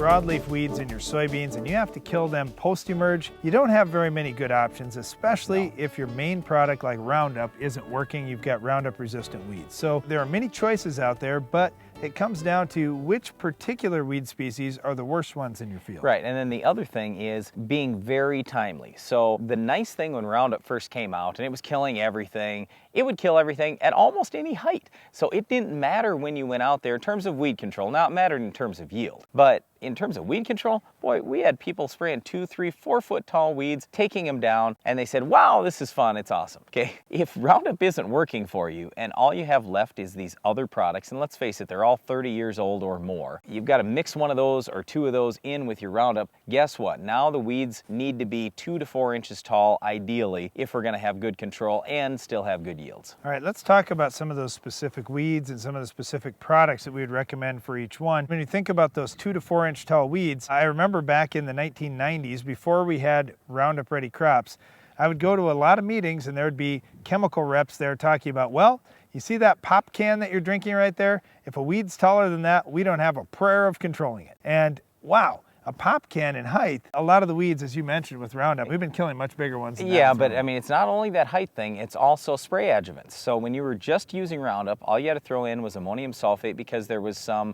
broadleaf weeds in your soybeans and you have to kill them post-emerge, you don't have very many good options, especially if your main product like Roundup isn't working, you've got Roundup resistant weeds. So there are many choices out there, but it comes down to which particular weed species are the worst ones in your field. Right, and then the other thing is being very timely. So the nice thing when Roundup first came out and it was killing everything, it would kill everything at almost any height. So it didn't matter when you went out there in terms of weed control. Now it mattered in terms of yield, but in terms of weed control, boy, we had people spraying 2, 3, 4 foot tall weeds, taking them down, and they said, wow, this is fun, it's awesome. Okay, if Roundup isn't working for you and all you have left is these other products, and let's face it, they're all 30 years old or more, you've got to mix one of those or 2 of those in with your Roundup. Guess what? Now the weeds need to be 2 to 4 inches tall, ideally, if we're going to have good control and still have good yields. All right, let's talk about some of those specific weeds and some of the specific products that we would recommend for each one. When you think about those 2 to 4 inch tall weeds, I remember back in the 1990s, before we had Roundup Ready crops, I would go to a lot of meetings and there would be chemical reps there talking about, well, you see that pop can that you're drinking right there? If a weed's taller than that, we don't have a prayer of controlling it. And wow, a pop can in height, a lot of the weeds, as you mentioned with Roundup, we've been killing much bigger ones than that. Yeah, but I mean, it's not only that height thing, it's also spray adjuvants. So when you were just using Roundup, all you had to throw in was ammonium sulfate because there was some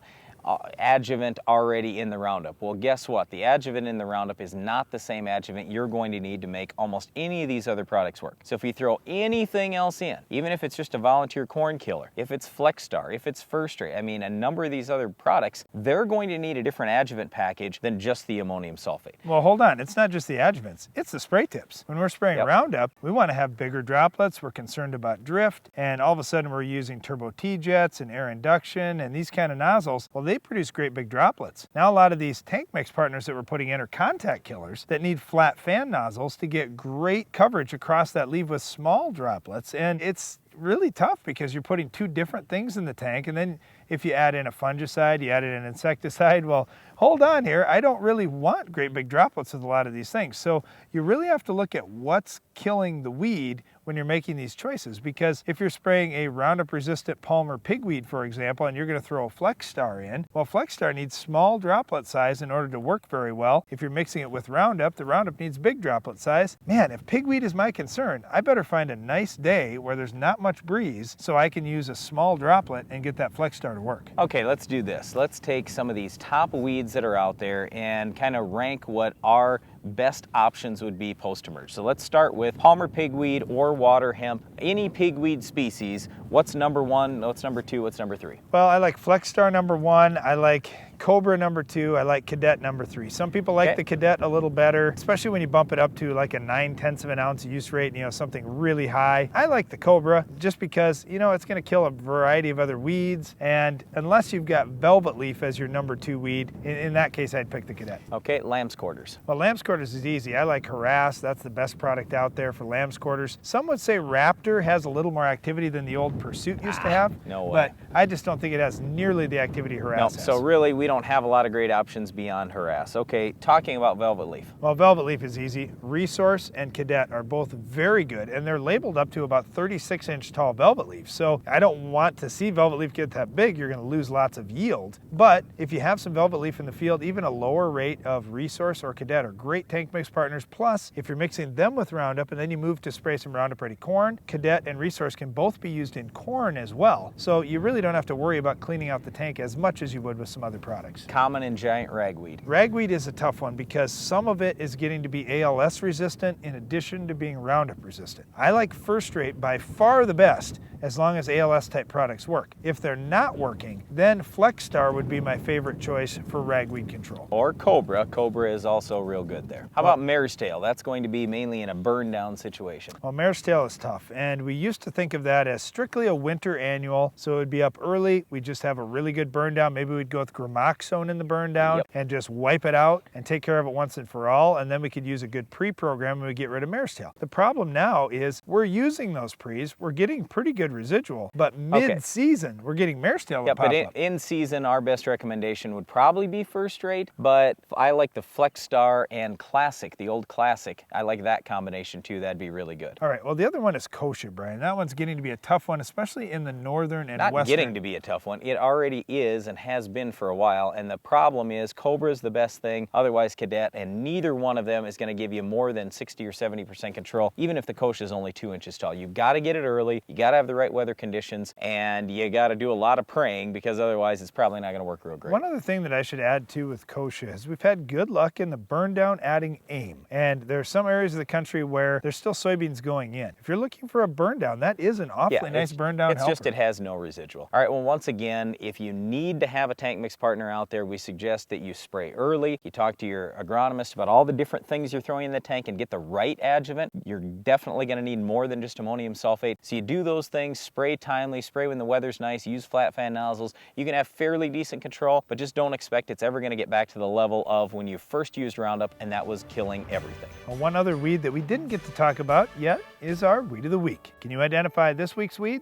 adjuvant already in the Roundup. Well, guess what? The adjuvant in the Roundup is not the same adjuvant you're going to need to make almost any of these other products work. So if you throw anything else in, even if it's just a volunteer corn killer, if it's Flexstar, if it's First Rate, I mean a number of these other products, they're going to need a different adjuvant package than just the ammonium sulfate. Well, hold on. It's not just the adjuvants. It's the spray tips. When we're spraying Roundup, we want to have bigger droplets. We're concerned about drift, and all of a sudden we're using turbo T-jets and air induction and these kind of nozzles. Well, they produce great big droplets. Now a lot of these tank mix partners that we're putting in are contact killers that need flat fan nozzles to get great coverage across that leaf with small droplets, and it's really tough because you're putting 2 different things in the tank, and then if you add in a fungicide, you add in an insecticide, well, hold on here, I don't really want great big droplets with a lot of these things. So you really have to look at what's killing the weed when you're making these choices, because if you're spraying a Roundup resistant Palmer pigweed, for example, and you're going to throw a Flexstar in, well, Flexstar needs small droplet size in order to work very well. If you're mixing it with Roundup, the Roundup needs big droplet size. Man, if pigweed is my concern, I better find a nice day where there's not much breeze so I can use a small droplet and get that Flexstar to work. Okay, let's do this. Let's take some of these top weeds that are out there and kind of rank what our best options would be post-emerge. So let's start with Palmer pigweed or water hemp, any pigweed species. What's number 1, what's number 2, what's number 3? Well, I like Flexstar number 1, I like Cobra number 2, I like Cadet number 3. Some people like the Cadet a little better, especially when you bump it up to like a 9/10 of an ounce use rate, you know, something really high. I like the Cobra just because, you know, it's going to kill a variety of other weeds, and unless you've got velvet leaf as your number 2 weed, in that case I'd pick the Cadet. Okay, lamb's quarters. Well, lamb's quarters is easy. I like Harass. That's the best product out there for lamb's quarters. Some would say Raptor has a little more activity than the old Pursuit used to have. No way. But I just don't think it has nearly the activity Harass has. So really, we don't have a lot of great options beyond Harass. Okay, talking about velvet leaf. Well, velvet leaf is easy. Resource and Cadet are both very good, and they're labeled up to about 36 inch tall velvet leaf. So I don't want to see velvet leaf get that big. You're going to lose lots of yield. But if you have some velvet leaf in the field, even a lower rate of Resource or Cadet are great tank mix partners. Plus, if you're mixing them with Roundup and then you move to spray some Roundup Ready corn, Cadet and Resource can both be used in corn as well. So you really don't have to worry about cleaning out the tank as much as you would with some other products. Common and giant ragweed. Ragweed is a tough one because some of it is getting to be ALS resistant in addition to being Roundup resistant. I like First Rate by far the best as long as ALS type products work. If they're not working, then Flexstar would be my favorite choice for ragweed control. Or Cobra. Cobra is also real good there. How about mare's tail? That's going to be mainly in a burn down situation. Well, mare's tail is tough, and we used to think of that as strictly a winter annual, so it would be up early, we'd just have a really good burn down. Maybe we'd go with Gramoxone in the burn down and just wipe it out and take care of it once and for all, and then we could use a good pre-program and we get rid of mare's tail. The problem now is we're using those pre's, we're getting pretty good residual, but mid-season, we're getting mare's tail to pop but up. in season, our best recommendation would probably be first rate, but I like the Flexstar and Classic, the old Classic. I like that combination too. That'd be really good. All right, well, the other one is kosher, Brian. That one's getting to be a tough one, especially in the northern and Not western. getting to be a tough one. It already is and has been for a while, and the problem is Cobra is the best thing, otherwise Cadet, and neither one of them is going to give you more than 60 or 70% control, even if the kosh is only 2 inches tall. You've got to get it early, you got to have the right weather conditions, and you got to do a lot of praying, because otherwise it's probably not going to work real great. One other thing that I should add too with kochia is we've had good luck in the burn down adding aim, and there are some areas of the country where there's still soybeans going in. If you're looking for a burn down, that is an awfully nice burn down helper. It's just it has no residual. All right, well, once again, if you need to have a tank mix partner out there, we suggest that you spray early. You talk to your agronomist about all the different things you're throwing in the tank and get the right adjuvant. You're definitely going to need more than just ammonium sulfate. So you do those things, spray timely, spray when the weather's nice, use flat fan nozzles. You can have fairly decent control, but just don't expect it's ever going to get back to the level of when you first used Roundup, and that was killing everything. Well, one other weed that we didn't get to talk about yet is our Weed of the Week. Can you identify this week's weed?